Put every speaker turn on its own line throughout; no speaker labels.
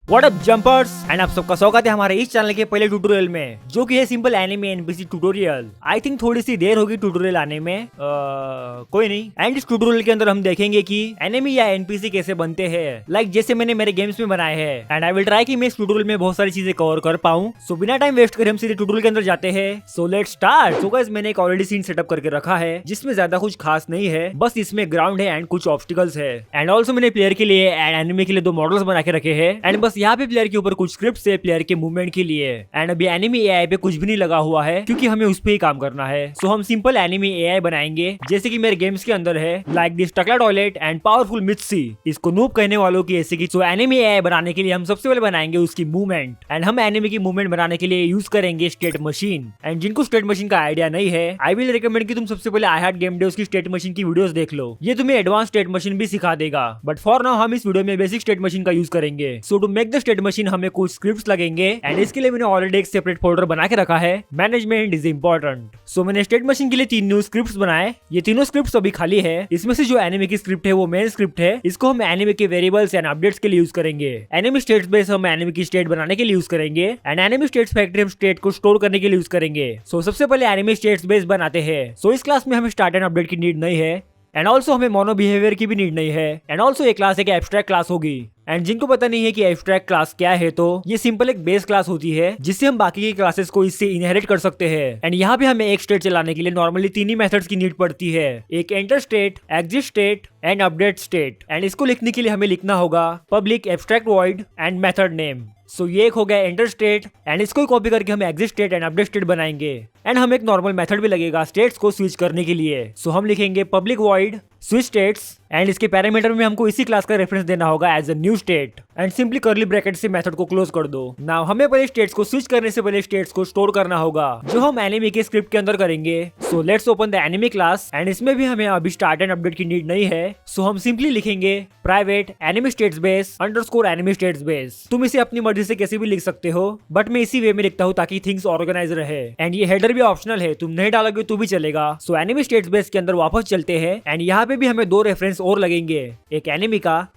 What up jumpers and आप सबका स्वागत है हमारे इस चैनल के पहले ट्यूटोरियल में, जो कि है simple anime NPC tutorial. I think थोड़ी सी देर होगी ट्यूटोरियल आने में, कोई नहीं। एंड इस ट्यूटोरियल के अंदर हम देखेंगे कि एनिमे या एनपीसी कैसे बनते हैं, लाइक जैसे मैंने मेरे गेम्स में बनाए हैं। एंड आई विल ट्राई कि मैं इस ट्यूटोरियल में बहुत सारी चीजें कवर कर पाऊं। सो बिना टाइम वेस्ट करे हम सीधे ट्यूटोरियल के अंदर जाते हैं। So let's start. So guys, मैंने एक ऑलरेडी सीन सेटअप करके रखा है जिसमें ज्यादा कुछ खास नहीं है, बस इसमें ग्राउंड है एंड कुछ ऑब्स्टिकल्स है। एंड ऑल्सो मैंने प्लेयर के लिए एंड एनिमे के लिए दो मॉडल्स बना के रखे हैं। एंड बस यहाँ पे प्लेयर के ऊपर कुछ स्क्रिप्ट है प्लेयर के मूवमेंट के लिए। एंड अभी एनिमे एआई पे कुछ भी नहीं लगा हुआ है क्योंकि हमें उस पे ही काम करना है। सो हम सिंपल एनिमे एआई बनाएंगे जैसे कि मेरे गेम्स के अंदर है, लाइक दिस टकला टॉयलेट एंड पावरफुल मित्सी। इसको नूब कहने वालों की ऐसे की। सो एनिमे एआई बनाने के लिए हम सबसे पहले बनाएंगे उसकी मूवमेंट। एंड हम एनिमे की मूवमेंट बनाने के लिए यूज करेंगे स्टेट मशीन। एंड जिनको स्टेट मशीन का आइडिया नहीं है, आई विल रिकमेंड कि तुम सबसे पहले आई हार्ट गेम डे उसकी स्टेट मशीन की वीडियोस देख लो। ये तुम्हें एडवांस स्टेट मशीन भी सिखा देगा। बट फॉर नाउ हम इस वीडियो में बेसिक स्टेट मशीन का यूज करेंगे। So to make the state machine हमें कुछ स्क्रिप्ट्स लगेंगे। एंड इसके लिए मैंने ऑलरेडी एक सेपरेट फोल्डर बना के रखा है, मैनेजमेंट इज इंपॉर्टेंट। सो मैंने स्टेट मशीन के लिए 3 न्यू स्क्रिप्ट्स बनाए। ये तीनों स्क्रिप्ट्स अभी खाली है। इसमें से जो एनिमे की स्क्रिप्ट है वो मेन स्क्रिप्ट है। इसको हम एनिमे के वेरिएबल्स एंड अपडेट्स के लिए यूज करेंगे। एनिमे स्टेट्स बेस हम एनिमे की स्टेट बनाने के लिए यूज करेंगे। एंड एनिमे स्टेट्स फैक्ट्री हम स्टेट को स्टोर करने के लिए यूज करेंगे। सो सबसे पहले एनिमे स्टेट्स बेस बनाते हैं। सो इस क्लास में हमें स्टार्ट एंड अपडेट की नीड नहीं है। एंड ऑल्सो हमें मोनो बिहेवियर की भी नीड नहीं है। एंड ऑल्सो ये क्लास एक एब्स्ट्रैक्ट क्लास होगी। एंड जिनको पता नहीं है कि एब्स्ट्रैक्ट क्लास क्या है, तो ये सिंपल एक बेस क्लास होती है जिससे हम बाकी की क्लासेस को इससे इनहेरिट कर सकते हैं। एंड यहाँ पे हमें एक स्टेट चलाने के लिए नॉर्मली 3 ही मेथड्स की नीड पड़ती है, एक enter state, exit state and update state. And इसको लिखने के लिए हमें लिखना होगा public abstract void and method name. So ये एक हो गया एंटर स्टेट। एंड इसको कॉपी करके हम exit state and update state बनाएंगे। एंड हम एक नॉर्मल मेथड भी लगेगा स्टेट्स को स्विच करने के लिए। सो हम लिखेंगे public void switch states. And इसके पैरामीटर में हमको इसी क्लास का रेफरेंस देना होगा as a new state. And simply curly bracket से मेथड को क्लोज कर दो। नाउ हमें पहले स्टेट्स को स्विच करने से पहले स्टेट्स को स्टोर करना होगा, जो हम एनिमे के स्क्रिप्ट के अंदर करेंगे। So let's open the anime class. And इसमें भी हमें अभी स्टार्ट एंड अपडेट की नीड नहीं है। सो हम सिंपली लिखेंगे private anime states base underscore anime states base. तुम इसे अपनी मर्जी से कैसे भी लिख सकते हो, बट मैं इसी वे में लिखता हूँ ताकि थिंग्स ऑर्गेनाइज रहे। एंड ये हेडर भी ऑप्शनल है, तुम नहीं डालोगे तो भी चलेगा। सो एनिमे स्टेट्स बेस के अंदर वापस चलते हैं। एंड यहाँ पे भी हमें 2 रेफरेंस और लगेंगे, एक एनिमे का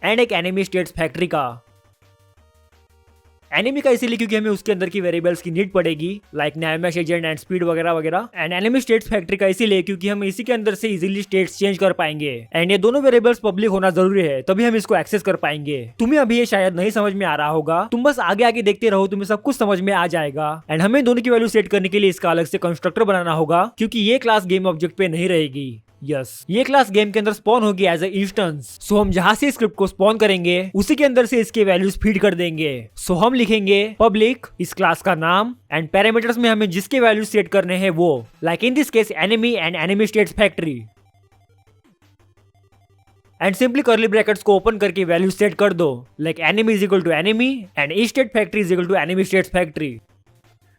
एंड एक एनिमे स्टेट्स फैक्ट्री का। एनिमे का इसीलिए क्योंकि हमें उसके अंदर की वेरिएबल्स की नीड पड़ेगी, लाइक नाइमैश एजेंट एंड स्पीड वगैरह वगैरह। एंड एनिमे स्टेट्स फैक्ट्री का इसीलिए क्योंकि हम इसी के अंदर से इजीली स्टेट्स चेंज कर पाएंगे। एंड ये दोनों वेरिएबल्स पब्लिक होना जरूरी है, तभी हम इसको एक्सेस कर पाएंगे। तुम्हें अभी ये शायद नहीं समझ में आ रहा होगा, तुम बस आगे आगे देखते रहो, तुम्हें सब कुछ समझ में आ जाएगा। एंड हमें दोनों की वैल्यू सेट करने के लिए इसका अलग से कंस्ट्रक्टर बनाना होगा, क्योंकि ये क्लास गेम ऑब्जेक्ट पे नहीं रहेगी। यस, ये क्लास गेम के अंदर स्पॉन होगी एज अ इंस्टेंस। सो हम जहां से स्क्रिप्ट को स्पॉन करेंगे उसी के अंदर से इसके वैल्यूज फीड कर देंगे। सो हम लिखेंगे पब्लिक इस क्लास का नाम एंड पैरामीटर्स में हमें जिसके वैल्यूज सेट करने हैं वो, like in this case enemy and enemy states factory. And simply curly brackets को ओपन करके वैल्यूज सेट कर दो, like enemy is equal to enemy and e state factory is equal to enemy states factory.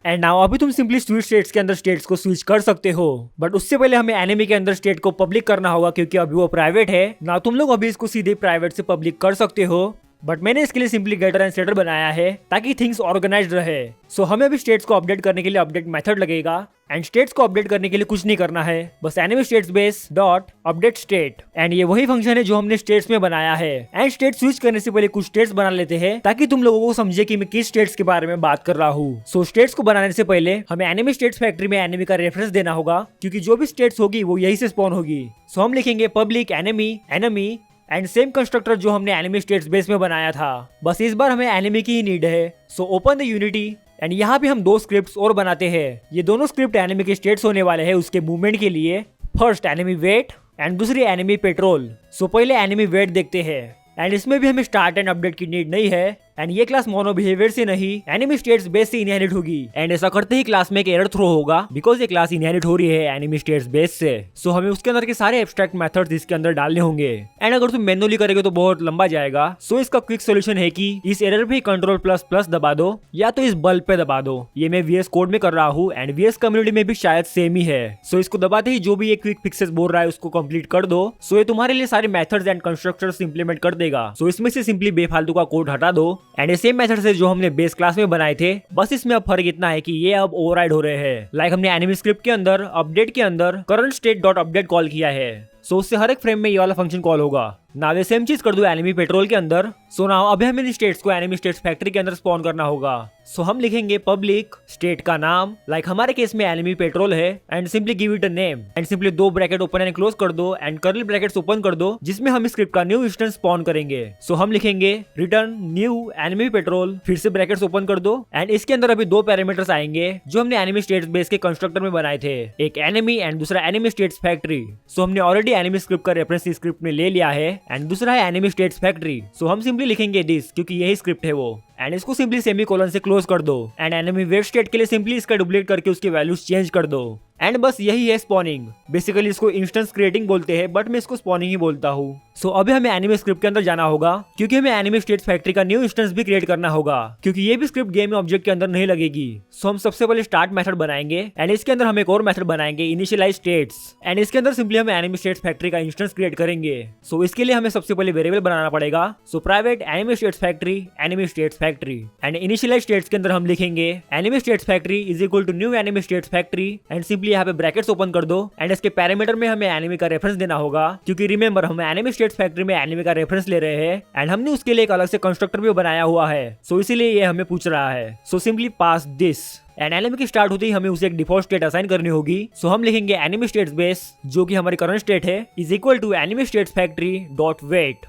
And now अभी तुम simply switch states के अंदर states को switch कर सकते हो, बट उससे पहले हमें एनिमे के अंदर स्टेट को पब्लिक करना होगा क्योंकि अभी वो प्राइवेट है ना। तुम लोग अभी इसको सीधे प्राइवेट से पब्लिक कर सकते हो, बट मैंने इसके लिए सिंपली गेटर एंड सेटर बनाया है ताकि थिंग्स ऑर्गेनाइज्ड रहे। सो हमें अभी स्टेट्स को अपडेट करने के लिए अपडेट मेथड लगेगा। एंड स्टेट्स को अपडेट करने के लिए कुछ नहीं करना है, बस anime states base dot update state. And ये वही फंक्शन है जो हमने स्टेट्स में बनाया है। एंड स्टेट स्विच करने से पहले कुछ स्टेट्स बना लेते हैं ताकि तुम लोगों को समझे कि मैं किस स्टेट्स के बारे में बात कर रहा हूँ। सो स्टेट्स को बनाने से पहले हमें एनिमे स्टेट्स फैक्ट्री में एनिमे का रेफरेंस देना होगा, क्योंकि जो भी स्टेट्स होगी वो यही से स्पॉन होगी। सो हम लिखेंगे public anime anime and same constructor जो हमने एनिमे स्टेट्स बेस में बनाया था, बस इस बार हमें एनिमे की ही नीड है। So open the unity. And यहाँ पे हम 2 स्क्रिप्ट्स और बनाते हैं। ये दोनों स्क्रिप्ट एनिमे के स्टेट्स होने वाले हैं उसके मूवमेंट के लिए। फर्स्ट एनिमे वेट एंड दूसरी एनिमे पेट्रोल। सो पहले एनिमे वेट देखते हैं। एंड इसमें भी हमें स्टार्ट एंड अपडेट की नीड नहीं है। एंड ये क्लास मोनो बिहेवियर से नहीं एनिमे स्टेट्स बेस से इनहेरिट होगी। एंड ऐसा करते ही क्लास में एक एरर थ्रो होगा बिकॉज ये क्लास इनहेरिट हो रही है एनिमे स्टेट्स बेस से। सो हमें उसके अंदर के सारे एब्स्ट्रैक्ट मेथड्स इसके अंदर डालने होंगे। एंड अगर तुम मैनुअली करेंगे तो बहुत लंबा जाएगा। सो इसका क्विक सोल्यूशन है कि इस एरर पे Ctrl++ दबा दो या तो इस बल्ब पे दबा दो। ये मैं VS कोड में कर रहा हूँ एंड VS कम्युनिटी में भी शायद सेम ही है। सो इसको दबाते ही जो भी ये क्विक फिक्सेस बोल रहा है उसको कंप्लीट कर दो। सो ये तुम्हारे लिए सारे मेथड्स एंड कंस्ट्रक्टर्स इंप्लीमेंट कर देगा। सो इसमें से सिंपली बेफालतू का कोड हटा दो। एंड ये सेम मेथड से जो हमने बेस क्लास में बनाए थे, बस इसमें अब फर्क इतना है कि ये अब ओवरराइड हो रहे हैं। लाइक हमने एनिमे स्क्रिप्ट के अंदर अपडेट के अंदर current state dot update call किया है। सो उससे हर एक फ्रेम में ये वाला फंक्शन कॉल होगा। नाउ ये सेम चीज कर दो एनिमी पेट्रोल के अंदर। सो नाउ अभी हमें इन स्टेट्स को एनिमी स्टेट्स फैक्ट्री के अंदर स्पॉन करना होगा। सो हम लिखेंगे पब्लिक स्टेट का नाम, लाइक हमारे केस में एनिमी पेट्रोल है, and simply give it a name, and simply दो ब्रैकेट ओपन एंड क्लोज कर दो एंड कर्ली ब्रैकेट्स ओपन कर दो जिसमें हम स्क्रिप्ट का न्यू इंस्टेंस स्पॉन करेंगे। सो हम लिखेंगे रिटर्न न्यू एनिमी पेट्रोल, फिर से ब्रैकेट्स ओपन कर दो, एंड इसके अंदर अभी दो पैरामीटर्स आएंगे जो हमने एनिमी स्टेट्स बेस के कंस्ट्रक्टर में बनाए थे, एक एनिमी एंड दूसरा एनिमी स्टेट्स फैक्ट्री। सो हमने ऑलरेडी एनिमी स्क्रिप्ट का रेफरेंस इस स्क्रिप्ट में ले लिया है, एंड दूसरा है एनिमी स्टेट्स फैक्ट्री। सो हम सिंपली लिखेंगे दिस क्योंकि यही स्क्रिप्ट है वो, एंड इसको सिंपली सेमीकोलन से क्लोज कर दो, एंड एनिमी वेट स्टेट के लिए सिंपली इसका डुप्लीकेट करके उसके वैल्यूज चेंज कर दो, एंड बस यही है स्पॉनिंग। बेसिकली इसको इंस्टेंस क्रिएटिंग बोलते हैं, बट मैं इसको स्पॉनिंग ही बोलता हूँ। सो अभी हमें एनिमी स्क्रिप्ट के अंदर जाना होगा क्योंकि हमें एनिमी स्टेट्स फैक्ट्री का न्यू इंस्टेंस भी क्रिएट करना होगा, क्योंकि ये भी स्क्रिप्ट गेम में ऑब्जेक्ट के अंदर नहीं लगेगी। सो हम सबसे पहले स्टार्ट मेथड बनाएंगे, एंड इसके अंदर हम एक और मेथड बनाएंगे इनिशियलाइज स्टेट्स, एंड इसके अंदर सिंपली हम एनिमी स्टेट्स फैक्ट्री का इंस्टेंस क्रिएट करेंगे। सो इसके लिए हमें सबसे पहले वेरिएबल बनाना पड़ेगा। So private enemy states factory enemy states factory, and initialize states के अंदर हम लिखेंगे enemy states factory is equal to new enemy states factory, and simply यहाँ पे ब्रैकेट्स ओपन कर दो, एंड इसके पैरामीटर में हमें एनिमी का रेफरेंस देना होगा क्योंकि रिमेंबर हम एनिमी स्टेट्स फैक्ट्री में एनिमी का रेफरेंस ले रहे हैं, एंड हमने उसके लिए एक अलग से कंस्ट्रक्टर भी बनाया हुआ है। सो इसीलिए ये हमें पूछ रहा है। So simply pass this, and enemy की स्टार्ट होती ही हमें उसे एक डिफॉल्ट स्टेट असाइन करनी होगी। सो हम लिखेंगे एनिमी स्टेट्स बेस जो कि हमारी करंट स्टेट है is equal to enemy states factory dot wait.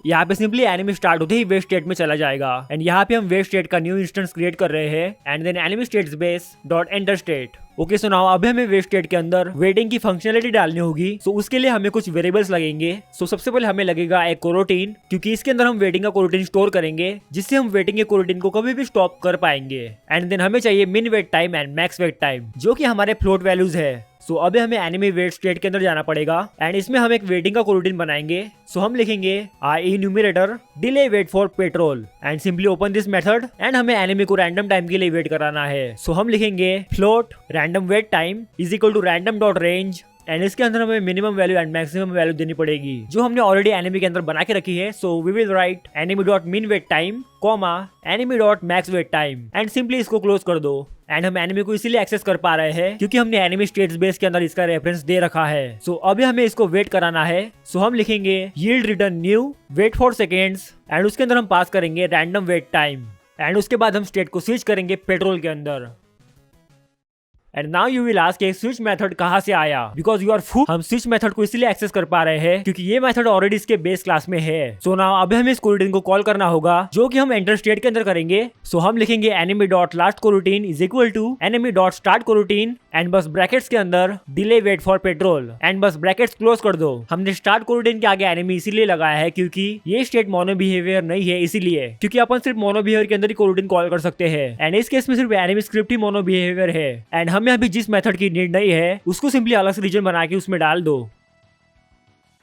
यहाँ पे सिंपली एनिमी स्टार्ट होते ही वेट स्टेट में चला जाएगा, एंड यहाँ पे हम वेट स्टेट का न्यू इंस्टेंस क्रिएट कर रहे हैं, and then enemy states base dot enter state. Okay so now अभी हमें वेट स्टेट के अंदर वेटिंग की फंक्शनलिटी डालनी होगी। सो उसके लिए हमें कुछ वेरिएबल्स लगेंगे। सो सबसे पहले हमें लगेगा एक कोरोटीन, क्योंकि इसके अंदर हम वेटिंग का कोरोटीन स्टोर करेंगे जिससे हम वेटिंग के कोरोटीन को कभी भी स्टॉप कर पाएंगे। एंड देन हमें चाहिए min wait time and max wait time जो कि हमारे फ्लोट वैल्यूज है। सो अभी हमें एनिमी वेट स्टेट के अंदर जाना पड़ेगा, एंड इसमें हम एक वेटिंग का कोरोटीन बनाएंगे। सो हम लिखेंगे IEnumerator delay wait for patrol, and simply open this method, and हमें एनिमी को रैंडम टाइम के लिए वेट कराना है। सो हम लिखेंगे float random wait time is equal to random dot range, and इसके अंदर हमें minimum value and maximum value देनी पड़ेगी जो हमने ऑलरेडी एनिमी के अंदर बना के रखी है। So we will write enemy dot min wait time comma enemy dot max wait time, and simply इसको क्लोज कर दो। एंड हम एनिमी को इसीलिए एक्सेस कर पा रहे हैं क्योंकि हमने एनिमी स्टेट्स बेस के अंदर इसका रेफरेंस दे रखा है। सो अभी हमें इसको वेट कराना है। सो हम लिखेंगे yield return new wait for seconds, and उसके अंदर हम पास करेंगे रैंडम वेट टाइम, एंड उसके बाद हम स्टेट को स्विच करेंगे पेट्रोल के अंदर। And now you will ask switch method कहाँ से आया, बिकॉज यू आर फुल। हम स्विच मेथड को इसलिए एक्सेस कर पा रहे हैं क्योंकि ये मेथड ऑलरेडी इसके बेस क्लास में है। सो नाउ अभी हमें इस कोरोटीन को कॉल करना होगा जो कि हम एंटर स्टेट के अंदर करेंगे। सो हम लिखेंगे enemy dot last coroutine is equal to enemy dot start coroutine, and बस ब्रैकेट्स के अंदर delay wait for patrol, and बस ब्रैकेट्स क्लोज कर दो। हमने स्टार्ट कोरोटीन के आगे एनिमी इसीलिए लगाया है क्योंकि ये स्टेट मोनो बिहेवियर नहीं है, इसीलिए क्योंकि अपन सिर्फ मोनो बिहेवियर के अंदर ही कोरोटीन कॉल कर सकते हैं, एंड इस केस में सिर्फ एनिमी स्क्रिप्ट ही मोनो बिहेवियर है, एंड हमें अभी जिस मेथड की नीड नहीं है उसको सिंपली अलग से रीजन बना के उसमें डाल दो।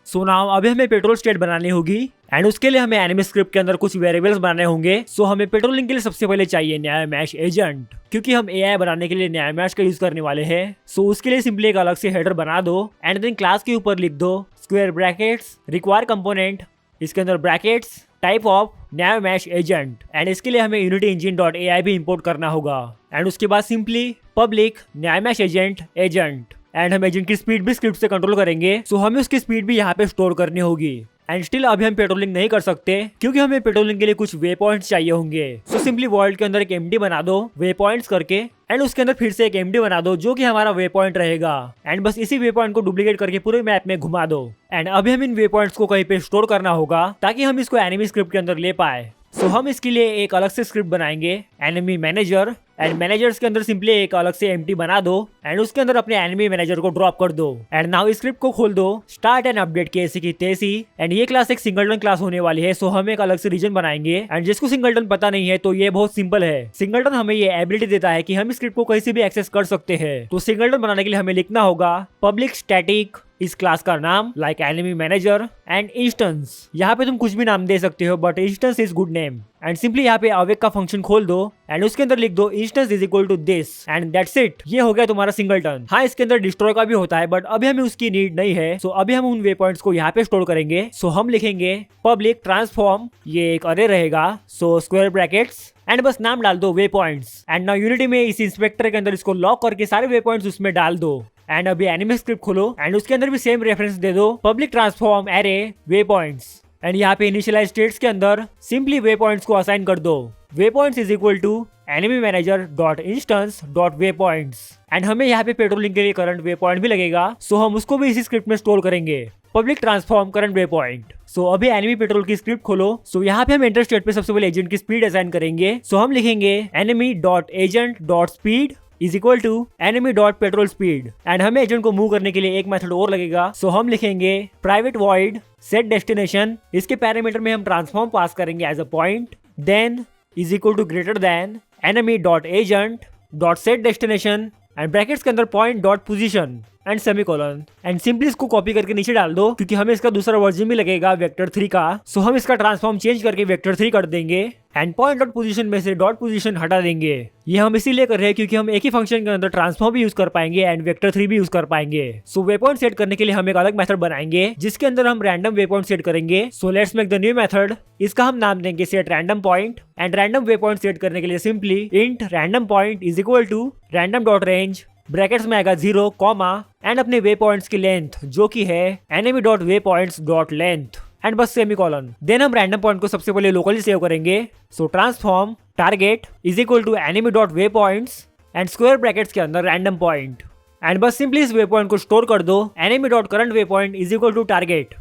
सो नाउ अभी हमें पेट्रोल स्टेट बनानी होगी, एंड उसके लिए हमें एनिमी स्क्रिप्ट के अंदर कुछ वेरिएबल्स बनाने होंगे। सो हमें पेट्रोलिंग के लिए सबसे पहले चाहिए न्याय मैश एजेंट, क्योंकि हम एआई बनाने के लिए न्याय मैश का यूज करने वाले हैं। सो उसके लिए सिंपली एक अलग से हेडर बना दो, एंड देन क्लास के ऊपर लिख दो स्क्वायर ब्रैकेट्स रिक्वायर कंपोनेंट, इसके अंदर ब्रैकेट्स टाइप ऑफ न्याय मैश एजेंट, एंड इसके लिए हमें यूनिटी इंजन डॉट एआई भी इंपोर्ट करना होगा, एंड उसके बाद सिंपली पब्लिक न्याय मैश एजेंट एजेंट, एंड हम एजेंट की स्पीड भी स्क्रिप्ट से कंट्रोल करेंगे। सो हमें उसकी स्पीड भी यहाँ पे स्टोर करनी होगी, एंड स्टिल अभी हम पेट्रोलिंग नहीं कर सकते क्योंकि हमें पेट्रोलिंग के लिए कुछ वे पॉइंट्स चाहिए होंगे। सो सिंपली वर्ल्ड के अंदर एक एमडी बना दो वे पॉइंट्स करके, एंड उसके अंदर फिर से एक एमडी बना दो जो कि हमारा वे पॉइंट रहेगा, एंड बस इसी वे पॉइंट को डुप्लीकेट करके पूरे मैप में घुमा दो। एंड अभी हम इन वे पॉइंट्स को कहीं पे स्टोर करना होगा ताकि हम इसको एनिमी स्क्रिप्ट के अंदर ले पाए। सो हम इसके लिए एक अलग से स्क्रिप्ट बनाएंगे एनिमी मैनेजर, एंड मैनेजर्स के अंदर सिंपली एक अलग से एम्प्टी बना दो, एंड उसके अंदर अपने एनिमी मैनेजर को ड्रॉप कर दो। एंड नाउ स्क्रिप्ट को खोल दो स्टार्ट एंड अपडेट के ऐसी की तैसी, एंड ये क्लास एक सिंगलटन क्लास होने वाली है। सो हम एक अलग से रीजन बनाएंगे, एंड जिसको सिंगलटन पता नहीं है तो ये बहुत सिंपल है। सिंगलटन हमें ये एबिलिटी देता है कि हम स्क्रिप्ट को कहीं से भी एक्सेस कर सकते हैं। तो सिंगलटन बनाने के लिए हमें लिखना होगा पब्लिक स्टैटिक इस क्लास का नाम like enemy manager and instance. यहाँ पे तुम कुछ भी नाम दे सकते हो but instance is good name, and simply यहाँ पे अवेक का फंक्शन खोल दो, एंड उसके अंदर लिख दो instance is equal to this, and that's it. ये हो गया तुम्हारा सिंगलटन। हाँ, इसके अंदर डिस्ट्रॉय का भी होता है बट अभी हमें उसकी नीड नहीं है। सो अभी हम उन वे पॉइंट्स को यहाँ पे स्टोर करेंगे। सो हम लिखेंगे पब्लिक ट्रांसफॉर्म, ये एक अरे रहेगा, सो स्क्वायर ब्रैकेट्स, एंड बस नाम डाल दो वे पॉइंट्स, एंड नाउ यूनिटी में इस इंस्पेक्टर के अंदर इसको लॉक करके सारे वे पॉइंट्स उसमें डाल दो। एंड अभी एनिमी स्क्रिप्ट खोलो एंड उसके अंदर भी सेम रेफरेंस दे दो, public transform array way points. And यहाँ पे इनिशियलाइज स्टेट्स के अंदर सिंपली वे पॉइंट्स को असाइन कर दो। Waypoints is equal to enemy manager dot instance dot way points. And हमें यहाँ पे पेट्रोलिंग के लिए करंट वे पॉइंट भी लगेगा, सो हम उसको भी इसी स्क्रिप्ट में स्टोर करेंगे, public transform current way point. So अभी एनिमी पेट्रोल की स्क्रिप्ट खोलो। सो यहाँ पे हम एंटर स्टेट पे सबसे पहले एजेंट की स्पीड असाइन करेंगे। सो हम लिखेंगे enemy dot agent dot speed is equal to enemy dot patrol speed. And हमें एजेंट को मूव करने के लिए एक मेथड और लगेगा। सो हम लिखेंगे प्राइवेट वॉइड सेट डेस्टिनेशन, इसके पैरामीटर में हम ट्रांसफॉर्म पास करेंगे as a point, then is equal to greater than enemy dot agent dot set destination and brackets के अंदर point dot position and semicolon. And simply इसको copy करके नीचे डाल दो, क्योंकि हमें इसका दूसरा वर्जन भी लगेगा वेक्टर 3 का। सो हम इसका ट्रांसफॉर्म चेंज करके वेक्टर 3 कर देंगे एंड पॉइंट डॉट पोजीशन में से डॉट पोजीशन हटा देंगे। ये हम इसीलिए कर रहे हैं क्योंकि हम एक ही फंक्शन के अंदर ट्रांसफॉर्म भी यूज कर पाएंगे एंड वेक्टर 3 भी यूज कर पाएंगे। सो वे पॉइंट सेट करने के लिए हम एक अलग मेथड बनाएंगे जिसके अंदर हम रैंडम वे पॉइंट सेट करेंगे। So let's make the new method. इसका हम नाम देंगे set random point. And random way point set करने के लिए simply int random point is equal to random dot range, brackets में आएगा 0 कॉमा एंड अपने वे पॉइंट्स की लेंथ जो कि है enemy dot way points dot length and बस सेमीकोलन। देन हम रैंडम पॉइंट को सबसे पहले लोकली सेव करेंगे। So transform target is equal to enemy dot way points and square brackets के अंदर रैंडम पॉइंट एंड बस सिंपली इस वे पॉइंट को स्टोर कर दो, enemy dot current way point is equal to target.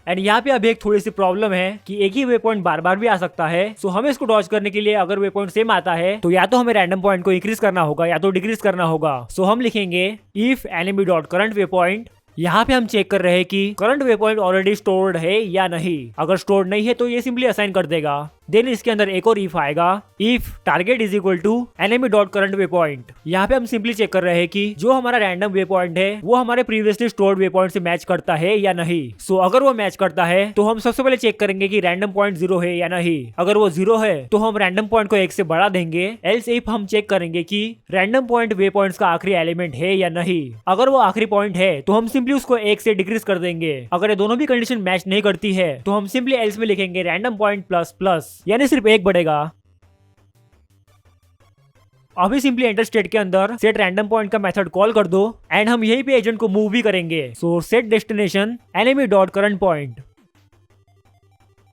And यहाँ पे अभी एक थोड़ी सी प्रॉब्लम है कि एक ही वे पॉइंट बार बार भी आ सकता है। सो हमें इसको डॉज करने के लिए अगर वे पॉइंट सेम आता है तो या तो हमें रैंडम पॉइंट को इंक्रीज करना होगा या तो डिक्रीज करना होगा। सो हम लिखेंगे if enemy dot current way point. यहाँ पे हम चेक कर रहे हैं कि current way point already stored है या नहीं। अगर स्टोर्ड नहीं है तो ये सिंपली असाइन कर देगा। देन इसके अंदर एक और इफ आएगा, if target is equal to enemy dot current way point. यहाँ पे हम सिंपली चेक कर रहे हैं कि जो हमारा रैंडम वे पॉइंट है वो हमारे प्रीवियसली स्टोर्ड वे पॉइंट से मैच करता है या नहीं। सो अगर वो मैच करता है तो हम सबसे पहले चेक करेंगे कि रैंडम पॉइंट 0 है या नहीं। अगर वो 0 है तो हम रैंडम पॉइंट को 1 से बढ़ा देंगे। एल्स इफ हम चेक करेंगे कि रैंडम पॉइंट वे पॉइंट्स का आखिरी एलिमेंट है या नहीं। अगर वो आखिरी पॉइंट है तो हम सिंपली उसको 1 से डिक्रीज कर देंगे। अगर ये दोनों भी कंडीशन मैच नहीं करती है तो हम सिंपली एल्स में लिखेंगे रैंडम पॉइंट प्लस प्लस, यानी सिर्फ 1 बढ़ेगा। अभी सिंपली एंटर स्टेट के अंदर सेट रैंडम पॉइंट का मेथड कॉल कर दो एंड हम यहीं पे एजेंट को मूव भी करेंगे। So set destination enemy dot current point.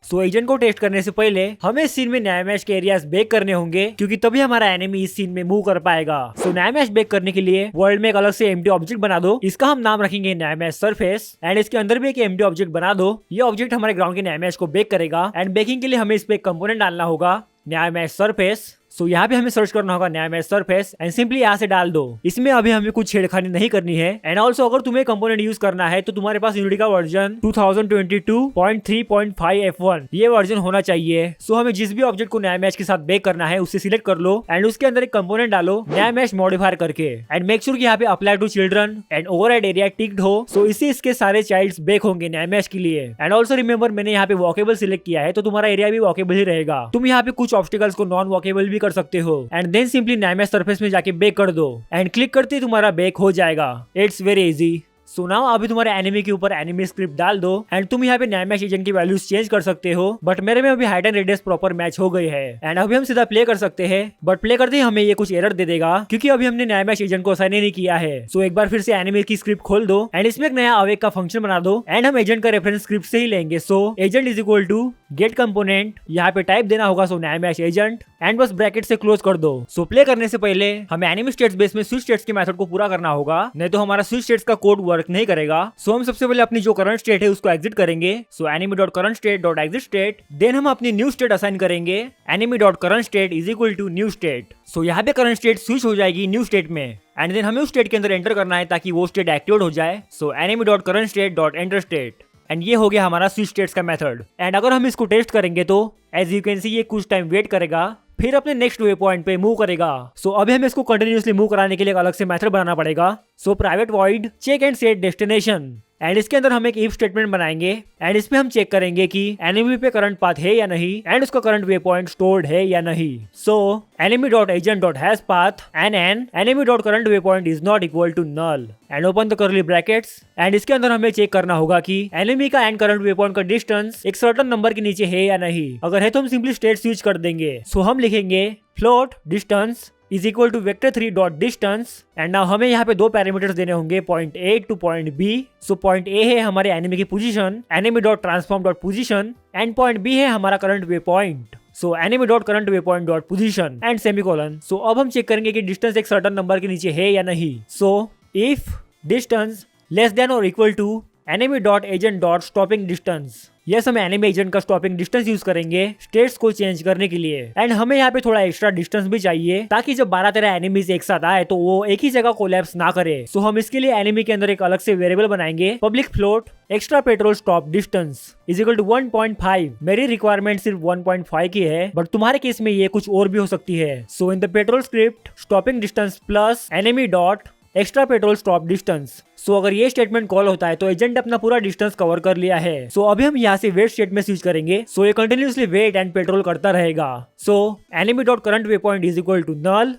So agent को टेस्ट करने से पहले हमें इस सीन में नया मैश के एरियाज बेक करने होंगे, क्योंकि तभी हमारा एनिमी इस सीन में मूव कर पाएगा। सो नया मैश बेक करने के लिए वर्ल्ड में एक अलग से एम्प्टी ऑब्जेक्ट बना दो। इसका हम नाम रखेंगे नया मैश सरफेस एंड इसके अंदर भी एक एम्प्टी ऑब्जेक्ट बना दो। ये ऑब्जेक्ट हमारे ग्राउंड के नया मैश को बेक करेगा एंड बेकिंग के लिए हमें इस पे एक कंपोनेंट डालना होगा, नया मैश सरफेस। सो यहाँ पे हमें सर्च करना होगा नया मैश सरफेस एंड सिंपली यहाँ से डाल दो। इसमें अभी हमें कुछ छेड़खानी नहीं करनी है। एंड ऑल्सो अगर तुम्हें कंपोनेंट यूज करना है तो तुम्हारे पास यूनिटी का वर्जन 2022.3.5 F1 ये वर्जन होना चाहिए। सो हमें जिस भी ऑब्जेक्ट को नया मैश के साथ बेक करना है उससे सिलेक्ट कर लो एंड उसके अंदर एक कंपोनेंट डालो नया मैश मॉडिफायर करके एंड मेक श्योर कि यहाँ पे apply to children and override area ticked हो। सो इससे इसके सारे चाइल्ड्स बेक होंगे नया मैश के लिए। एंड ऑल्सो रिमेंबर मैंने यहाँ पे वॉकेबल सिलेक्ट किया है तो तुम्हारा एरिया भी वॉकेबल ही रहेगा। तुम यहाँ पे कुछ ऑब्स्टिकल्स को नॉन वॉकेबल भी कर सकते हो एंड देन सिंपली नया मैश सरफेस में जाके बेक कर दो एंड क्लिक करते ही तुम्हारा बेक हो जाएगा। It's very easy. So now अभी तुम्हारे एनिमी के ऊपर एनिमी स्क्रिप्ट डाल दो एंड तुम यहाँ पे नया मैश एजेंट की वैल्यूज चेंज कर सकते हो, बट मेरे में अभी height and radius proper match हो गई है एंड अभी हम सीधा प्ले कर सकते हैं। बट प्ले करते ही हमें ये कुछ एरर दे देगा क्योंकि अभी हमने नया मैश एजेंट को असाइन नहीं किया है। सो एक बार फिर से एनिमी की स्क्रिप्ट खोल दो एंड इसमें एक नया अवेक का फंक्शन बना दो एंड हम एजेंट का रेफरेंस स्क्रिप्ट से ही लेंगे। So agent is equal to get component, यहाँ पे टाइप देना होगा सो नया मैश एजेंट एंड बस ब्रैकेट से क्लोज कर दो। सो प्ले करने से पहले हमें एनिमी स्टेट्स बेस में स्विच स्टेट्स के मेथड को पूरा करना होगा, नहीं तो हमारा स्विच स्टेट्स का कोड वर्क नहीं करेगा। सो हम सबसे पहले अपनी जो करंट स्टेट है उसको एग्जिट करेंगे। So enemy dot current state dot exit state. Then हम अपनी न्यू स्टेट असाइन करेंगे enemy dot current state is equal to new state. So यहाँ पे करंट स्टेट स्विच हो जाएगी न्यू स्टेट में एंड देन हमें उस स्टेट के अंदर एंटर करना है ताकि वो स्टेट एक्टिवेट हो जाए। So enemy dot current state dot enter state and ये हो गया हमारा स्विच स्टेट्स का मेथड। एंड अगर हम इसको टेस्ट करेंगे तो एज यू कैन सी ये कुछ टाइम वेट करेगा, फिर अपने नेक्स्ट वे पॉइंट पे मूव करेगा। सो अभी हमें इसको कंटिन्यूअसली मूव कराने के लिए एक अलग से मेथड बनाना पड़ेगा। So private void check and set destination and इसके अंदर हम एक इफ स्टेटमेंट बनाएंगे एंड इसमें हम चेक करेंगे कि एनिमी पे करंट पाथ है या नहीं एंड उसका करंट वे पॉइंट स्टोर्ड है या नहीं। So enemy dot agent dot has path and enemy dot current way point is not equal to null and open the curly brackets and इसके अंदर हमें चेक करना होगा कि एनिमी का एंड करंट वे पॉइंट का डिस्टेंस एक सर्टेन नंबर के नीचे है या नहीं। अगर है तो हम सिंपली स्टेट स्विच कर देंगे। सो हम लिखेंगे float distance is equal to vector 3 dot distance. And now हमें यहाँ पे दो पैरामीटर्स देने होंगे, point A to point B. So point A है हमारे एनिमी की position, enemy dot transform dot position, and point B है हमारा current way point. So enemy dot current way point dot position and semicolon. So अब हम check करेंगे कि distance एक सर्टेन नंबर के नीचे है या नहीं। So if distance less than और equal to enemy dot agent dot stopping distance. Yes, हम एनिमी एजेंट का स्टॉपिंग डिस्टेंस यूज करेंगे स्टेट्स को चेंज करने के लिए। एंड हमें यहाँ पे थोड़ा एक्स्ट्रा डिस्टेंस भी चाहिए ताकि जब 12-13 एनिमीज एक साथ आए तो वो एक ही जगह कोलैप्स ना करे। सो हम इसके लिए एनिमी के अंदर एक अलग से वेरिएबल बनाएंगे, public float extra patrol stop distance is equal to 1.5। मेरी रिक्वायरमेंट सिर्फ 1.5 की है, बट तुम्हारे केस में ये कुछ और भी हो सकती है। So in the patrol script stopping distance plus enemy dot extra patrol stop distance. So अगर ये स्टेटमेंट कॉल होता है तो एजेंट अपना पूरा डिस्टेंस कवर कर लिया है। सो अभी हम यहाँ से वेट स्टेट में स्विच करेंगे। सो ये कंटिन्यूसली वेट एंड पेट्रोल करता रहेगा। So enemy dot current way point is equal to null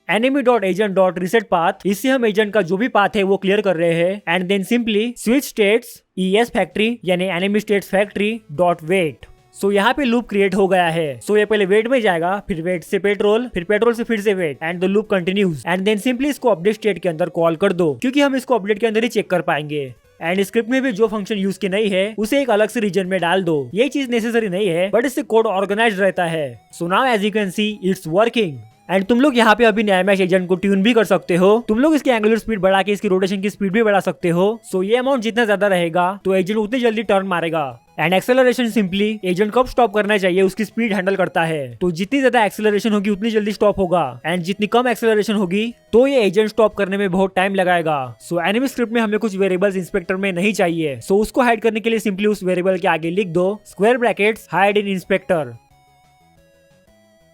enemy dot agent dot reset path. इससे हम एजेंट का जो भी पाथ है वो क्लियर कर रहे हैं। And then simply switch states ES factory यानी enemy states factory dot wait. So यहाँ पे लूप क्रिएट हो गया है। सो ये पहले वेट में जाएगा, फिर वेट से पेट्रोल, फिर पेट्रोल से फिर से wait, and the loop continues. And then simply इसको अपडेट स्टेट के अंदर कॉल कर दो, क्योंकि हम इसको अपडेट के अंदर ही चेक कर पाएंगे। एंड स्क्रिप्ट में भी जो फंक्शन यूज की नहीं है उसे एक अलग से रीजन में डाल दो। ये चीज नेसेसरी नहीं है, बट इससे कोड ऑर्गेनाइज रहता है। So now as you can see it's working. And तुम लोग यहाँ पे अभी NiMesh एजेंट को ट्यून भी कर सकते हो। तुम लोग इसकी एंगुलर स्पीड बढ़ा के इसकी रोटेशन की स्पीड भी बढ़ा सकते हो। सो ये अमाउंट जितना ज्यादा रहेगा तो एजेंट उतनी जल्दी टर्न मारेगा। एंड एक्सेलरेशन सिंपली एजेंट कब स्टॉप करना चाहिए उसकी स्पीड हैंडल करता है। तो जितनी ज्यादा एक्सेलरेशन होगी उतनी जल्दी स्टॉप होगा, एंड जितनी कम एक्सेलरेशन होगी तो ये एजेंट स्टॉप करने में बहुत टाइम लगाएगा। सो एनिमी स्क्रिप्ट में हमें कुछ वेरिएबल्स इंस्पेक्टर में नहीं चाहिए। सो उसको हाइड करने के लिए सिंपली उस वेरिएबल के आगे लिख दो square brackets hide in inspector.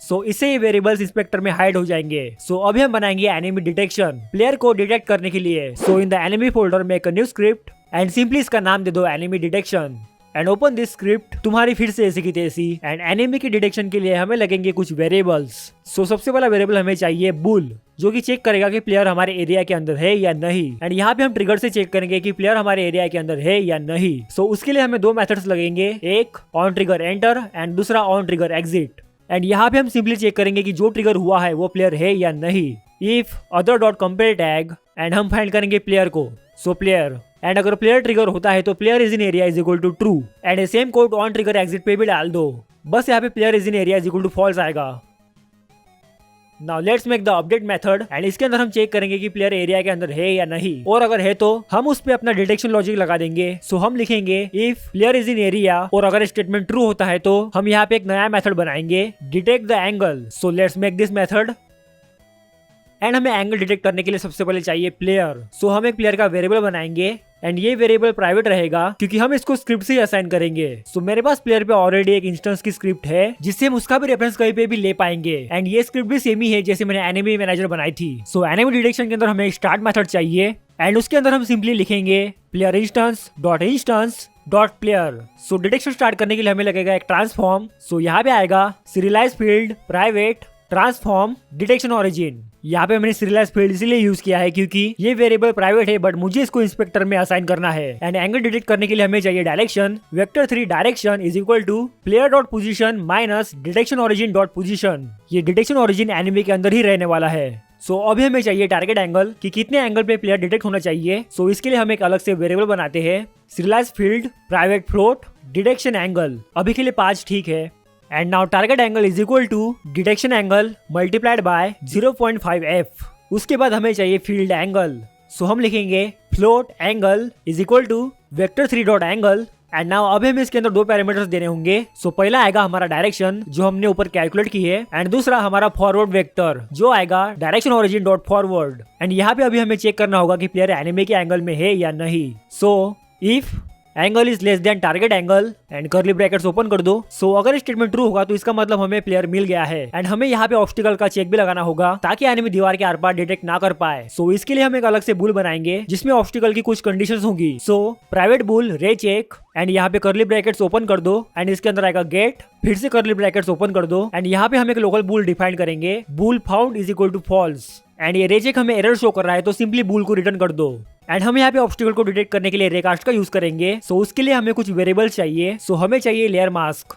So इससे ये वेरिएबल्स इंस्पेक्टर में हाइड हो जाएंगे। सो अभी हम बनाएंगे एनिमी डिटेक्शन, प्लेयर को डिटेक्ट करने के लिए। So in the enemy folder make a new script and simply इसका नाम दे दो enemy detection and open this script. तुम्हारी फिर से ऐसी की तैसी। एंड एनिमी की डिटेक्शन के लिए हमें लगेंगे कुछ वेरिएबल्स। सो सबसे पहला वेरिएबल हमें चाहिए बुल, जो कि चेक करेगा कि प्लेयर हमारे एरिया के अंदर है या नहीं। एंड यहाँ पे हम ट्रिगर से चेक करेंगे कि प्लेयर हमारे एरिया के अंदर है या नहीं। सो उसके लिए हमें दो मेथड्स लगेंगे, एक ऑन ट्रिगर एंटर एंड दूसरा ऑन ट्रिगर एग्जिट। एंड यहाँ पे हम सिंपली चेक करेंगे कि जो ट्रिगर हुआ है वो प्लेयर है या नहीं। If other dot compare tag and हम फाइंड करेंगे प्लेयर को। सो प्लेयर, एंड अगर प्लेयर ट्रिगर होता है तो player is in area is equal to true. And same code on trigger exit पे भी डाल दो, बस यहाँ पे player is in area is equal to false आएगा। Now let's make the update method and इसके अंदर हम चेक करेंगे कि प्लेयर एरिया के अंदर है या नहीं, और अगर है तो हम उस पे अपना डिटेक्शन लॉजिक लगा देंगे। सो हम लिखेंगे if player is in area, और अगर स्टेटमेंट ट्रू होता है तो हम यहाँ पे एक नया मेथड बनाएंगे detect the angle. So let's make this method. And हमें एंगल डिटेक्ट करने के लिए सबसे पहले चाहिए प्लेयर। सो हम एक प्लेयर का वेरिएबल बनाएंगे एंड ये वेरिएबल प्राइवेट रहेगा क्योंकि हम इसको स्क्रिप्ट से ही असाइन करेंगे। सो मेरे पास प्लेयर पे ऑलरेडी एक इंस्टेंस की स्क्रिप्ट है जिससे हम उसका भी रेफरेंस कहीं पे भी ले पाएंगे। एंड ये स्क्रिप्ट भी सेम ही है जैसे मैंने एनिमी मैनेजर बनाई थी। सो एनिमी डिटेक्शन के अंदर हमें एक स्टार्ट मेथड चाहिए एंड उसके अंदर हम सिंपली लिखेंगे प्लेयर इंस्टेंस डॉट प्लेयर। सो डिटेक्शन स्टार्ट करने के लिए हमें लगेगा एक ट्रांसफॉर्म। सो यहाँ पे आएगा serialised field private transform detection origin. यहाँ पे मैंने सीरियलाइज फील्ड इसीलिए यूज किया है क्योंकि ये वेरिएबल प्राइवेट है, बट मुझे इसको इंस्पेक्टर में असाइन करना है। एंड एंगल डिटेक्ट करने के लिए हमें चाहिए direction, vector 3 direction is equal to player dot position minus detection origin dot position. ये डिटेक्शन ओरिजिन एनिमी के अंदर ही रहने वाला है। सो अभी हमें चाहिए टारगेट एंगल कि कितने एंगल पे प्लेयर डिटेक्ट होना चाहिए। सो इसके लिए हम एक अलग से वेरिएबल बनाते हैं serialize field private float detection angle. अभी के लिए 5 ठीक है। And now target angle is equal to detection angle multiplied by 0.5f। उसके बाद हमें चाहिए फील्ड एंगल। सो हम लिखेंगे float angle is equal to vector 3 dot angle. And now अभी हमें इसके अंदर दो पैरामीटर्स देने होंगे। सो पहला आएगा हमारा डायरेक्शन जो हमने ऊपर कैलकुलेट की है, एंड दूसरा हमारा फॉरवर्ड वेक्टर जो आएगा direction origin dot forward. And यहाँ पे अभी हमें चेक करना होगा कि प्लेयर एनिमी के एंगल में है या नहीं। So if angle is less than target angle and curly brackets open कर दो। सो अगर स्टेटमेंट ट्रू होगा तो इसका मतलब हमें प्लेयर मिल गया है। एंड हमें यहाँ पे ऑब्स्टिकल का चेक भी लगाना होगा ताकि एनिमी दीवार के आर पार डिटेक्ट ना कर पाए। सो इसके लिए हम एक अलग से बुल बनाएंगे जिसमें ऑब्स्टिकल की कुछ कंडीशंस होंगी। सो प्राइवेट बुल रे चेक एंड यहाँ पे कर्ली ब्रैकेट्स ओपन कर दो एंड इसके अंदर आएगा गेट, फिर से कर्ली ब्रैकेट्स ओपन कर दो एंड यहाँ पे हम एक लोकल बुल डिफाइन करेंगे bool found is equal to false. And ये रे चेक हमें एरर शो कर रहा है तो सिंपली बुल को रिटर्न कर दो। एंड हम यहाँ पे ऑब्स्टिकल को डिटेक्ट करने के लिए रेकास्ट का यूज करेंगे। सो उसके लिए हमें कुछ वेरिएबल्स चाहिए। सो हमें चाहिए लेयर मास्क।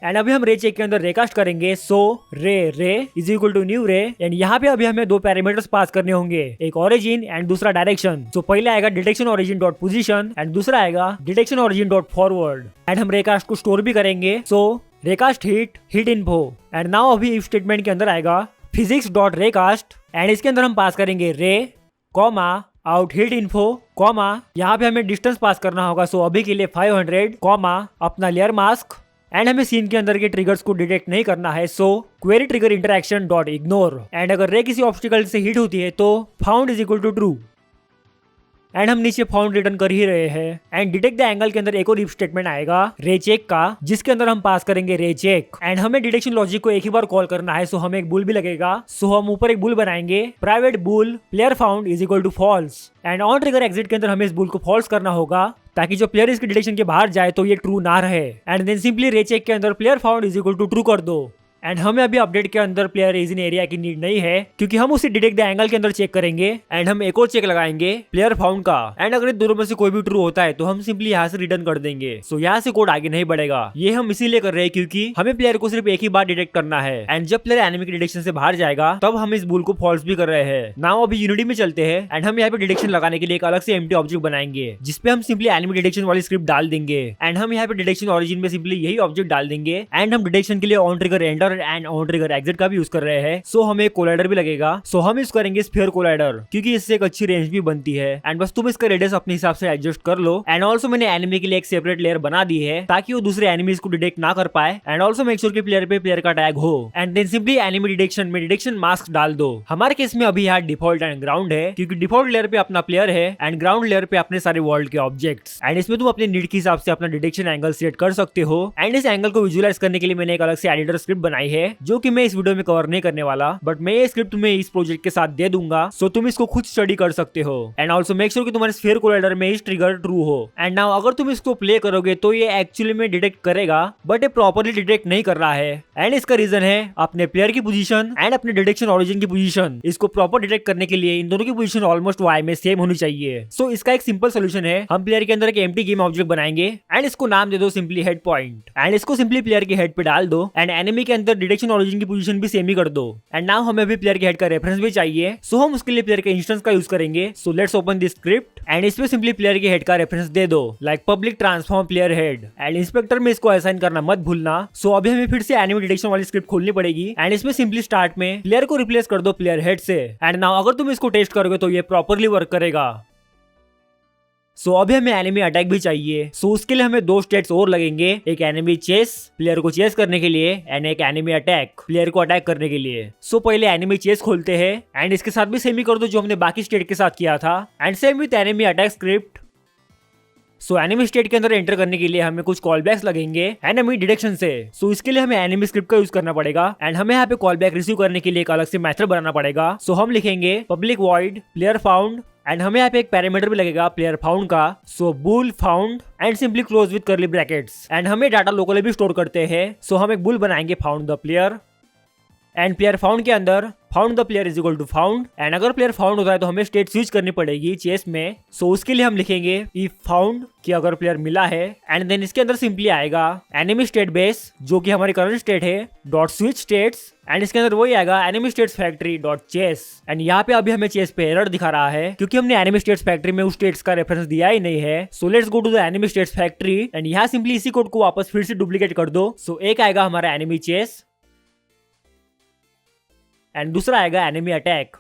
एंड अभी हम रे चेक के अंदर रेकास्ट करेंगे। सो रे इज इक्वल टू न्यू रे, एंड यहाँ पे अभी हमें दो पैरामीटर्स पास करने होंगे, एक ओरिजिन एंड दूसरा डायरेक्शन। तो पहले आएगा detection origin dot position and दूसरा आएगा detection origin dot forward. And हम रेकास्ट को स्टोर भी करेंगे। सो रेकास्ट हिट इन्फो, एंड नाउ अभी इफ स्टेटमेंट के अंदर आएगा फिजिक्स डॉट रेकास्ट, एंड इसके अंदर हम पास करेंगे रे comma out hit info comma, यहाँ पे हमें डिस्टेंस पास करना होगा। सो अभी के लिए 500 कॉमा अपना लेयर मास्क, एंड हमें सीन के अंदर के ट्रिगर्स को डिटेक्ट नहीं करना है। So query trigger interaction dot ignore, and अगर रे किसी ऑब्स्टिकल से हिट होती है तो found is equal to true, and हम नीचे फाउंड रिटर्न कर ही रहे हैं। एंड डिटेक्ट द एंगल के अंदर एक और इफ स्टेटमेंट आएगा रे चेक का, जिसके अंदर हम पास करेंगे रे चेक, एंड हमें डिटेक्शन लॉजिक को एक ही बार कॉल करना है। सो हमें एक बुल भी लगेगा। सो हम ऊपर एक बुल बनाएंगे, private bool player found is equal to false, and on trigger exit के अंदर हमें इस बुल को फॉल्स करना होगा ताकि जो प्लेयर इसके डिटेक्शन के बाहर जाए तो ये ट्रू ना रहे। And then simply ray check के अंदर player found is equal to true कर दो। एंड हमें अभी अपडेट के अंदर प्लेयर इज इन एरिया की नीड नहीं है, क्योंकि हम उसे डिटेक्ट द एंगल के अंदर चेक करेंगे। एंड हम एक और चेक लगाएंगे प्लेयर फाउंड का, एंड अगर दोनों में से कोई भी ट्रू होता है तो हम सिंपली यहाँ से रिटर्न कर देंगे। सो यहाँ से कोड आगे नहीं बढ़ेगा। ये हम इसीलिए कर रहे हैं क्योंकि हमें प्लेयर को सिर्फ एक ही बार डिटेक्ट करना है, एंड जब प्लेयर एनिमी के डिटेक्शन से बाहर जाएगा तब हम इस बुल को फॉल्स भी कर रहे हैं। नाउ अभी यूनिटी में चलते हैं, एंड हम यहाँ पे डिटेक्शन लगाने के लिए एक अलग से एम्प्टी ऑब्जेक्ट बनाएंगे, जिसपे हम सिंपली एनिमी डिटेक्शन वाली स्क्रिप्ट डाल देंगे। एंड हम यहाँ पे डिटेक्शन ओरिजिन में सिंपली यही ऑब्जेक्ट डाल देंगे, एंड हम डिटेक्शन के लिए on trigger enter and on trigger exit का भी यूज कर रहे हैं। सो हमें कोलाइडर भी लगेगा। सो हम यूज करेंगे स्फीयर कोलाइडर, क्योंकि इससे एक अच्छी रेंज भी बनती है। एंड बस तुम इसका रेडियस अपने हिसाब से एडजस्ट कर लो। एंड ऑल्सो मैंने एनिमी के लिए एक सेपरेट लेयर बना दी है ताकि वो दूसरे एनिमीज को डिटेक्ट ना कर पाए। एंड ऑल्सो मेक श्योर कि प्लेयर पे प्लेयर का टैग हो, and then simply enemy detection में डिटेक्शन मास्क डाल दो। हमारे केस में अभी यहाँ डिफॉल्ट एंड ग्राउंड है, क्योंकि डिफॉल्ट लेयर पे अपना प्लेयर है एंड ग्राउंड लेयर पे अपने सारे वर्ल्ड के ऑब्जेक्ट्स। एंड इसमें तुम अपने नीड के हिसाब से अपना डिटेक्शन एंगल सेट कर सकते हो। एंड इस एंगल को विजुअलाइज करने के लिए मैंने एक अलग से एडिटर स्क्रिप्ट बनाई है, जो कि मैं इस वीडियो में कवर नहीं करने वाला, बट मैं ये स्क्रिप्ट तुम्हें इस प्रोजेक्ट के साथ दे दूंगा। सो तुम इसको खुद स्टडी कर सकते हो। एंड ऑल्सो मेक श्योर कि तुम्हारे स्फीयर कोलाइडर में इस ट्रिगर ट्रू हो। एंड नाउ अगर तुम इसको प्ले करोगे तो ये एक्चुअली में डिटेक्ट करेगा, बट ये प्रॉपरली डिटेक्ट नहीं कर रहा है। एंड इसका रीजन है अपने प्लेयर की पोजीशन एंड अपने डिटेक्शन ओरिजिन की पोजीशन। इसको प्रॉपर डिटेक्ट करने के लिए इन दोनों की पोजीशन ऑलमोस्ट वाई में सेम होनी चाहिए। सो इसका एक सिंपल सोल्यूशन है, हम प्लेयर के अंदर एक एम्प्टी गेम ऑब्जेक्ट बनाएंगे एंड इसको नाम दे दो सिंपली हेड पॉइंट, एंड इसको सिंपली प्लेयर के हेड पे डाल दो। एंड एनिमी के अंदर डिटेक्शन ओरिजिन की पोजीशन भी सेम ही कर दो। एंड नाउ हमें भी प्लेयर के हेड का रेफरेंस भी चाहिए। सो हम उसके लिए प्लेयर के इंस्टेंस का यूज करेंगे। So let's open this script, and इसमें सिंपली प्लेयर के हेड का रेफरेंस दे दो, like public transform player head. And inspector में इसको असाइन करना मत भूलना। सो अभी हमें फिर से एनिमी डिटेक्शन वाली स्क्रिप्ट खोलनी पड़ेगी, एंड इसमें सिंपली स्टार्ट में प्लेयर को रिप्लेस कर दो प्लेयर हेड से। एंड नाउ अगर तुम इसको टेस्ट करोगे तो ये प्रॉपरली वर्क करेगा। सो अभी हमें एनिमी अटैक भी चाहिए। सो उसके लिए हमें दो स्टेट्स और लगेंगे, एक एनिमी चेस प्लेयर को चेस करने के लिए, एंड एक एनिमी अटैक प्लेयर को अटैक करने के लिए। सो पहले एनिमी चेस खोलते हैं, एंड इसके साथ भी सेम ही कर दो जो हमने बाकी स्टेट के साथ किया था, and same with enemy attack script. So enemy state के अंदर एंटर करने के लिए हमें कुछ कॉल बैक्स लगेंगे एनिमी डिटेक्शन से। सो इसके लिए हमें एनिमी स्क्रिप्ट का यूज करना पड़ेगा, एंड हमें यहाँ पे कॉल बैक रिसीव करने के लिए एक अलग से मेथड बनाना पड़ेगा। सो हम लिखेंगे public void player found, and हमें यहाँ पे एक पैरामीटर भी लगेगा प्लेयर फाउंड का। So bool found and simply close with curly brackets, and हमें डाटा लोकली भी स्टोर करते हैं। सो हम एक बुल बनाएंगे found the player, and player found के अंदर found the player is equal to found. And अगर प्लेयर फाउंड होता है तो हमें स्टेट स्विच करनी पड़ेगी चेस में। सो उसके लिए हम लिखेंगे इफ फाउंड कि अगर प्लेयर मिला है, एंड देन इसके अंदर सिंपली आएगा एनिमी स्टेट बेस जो कि हमारी करंट स्टेट है डॉट स्विच स्टेट्स, एंड इसके अंदर वही आएगा enemy states factory dot chase. And यहाँ पे अभी हमें चेस पे एरर दिखा रहा है क्योंकि हमने एनिमी स्टेट्स फैक्ट्री में उस स्टेट्स का रेफरेंस दिया ही नहीं है। So let's go to the enemy states factory, and यहाँ सिंपली इसी कोड को वापस फिर से डुप्लीकेट कर दो। सो एक आएगा हमारा एनिमी चेस, एंड दूसरा आएगा enemy attack.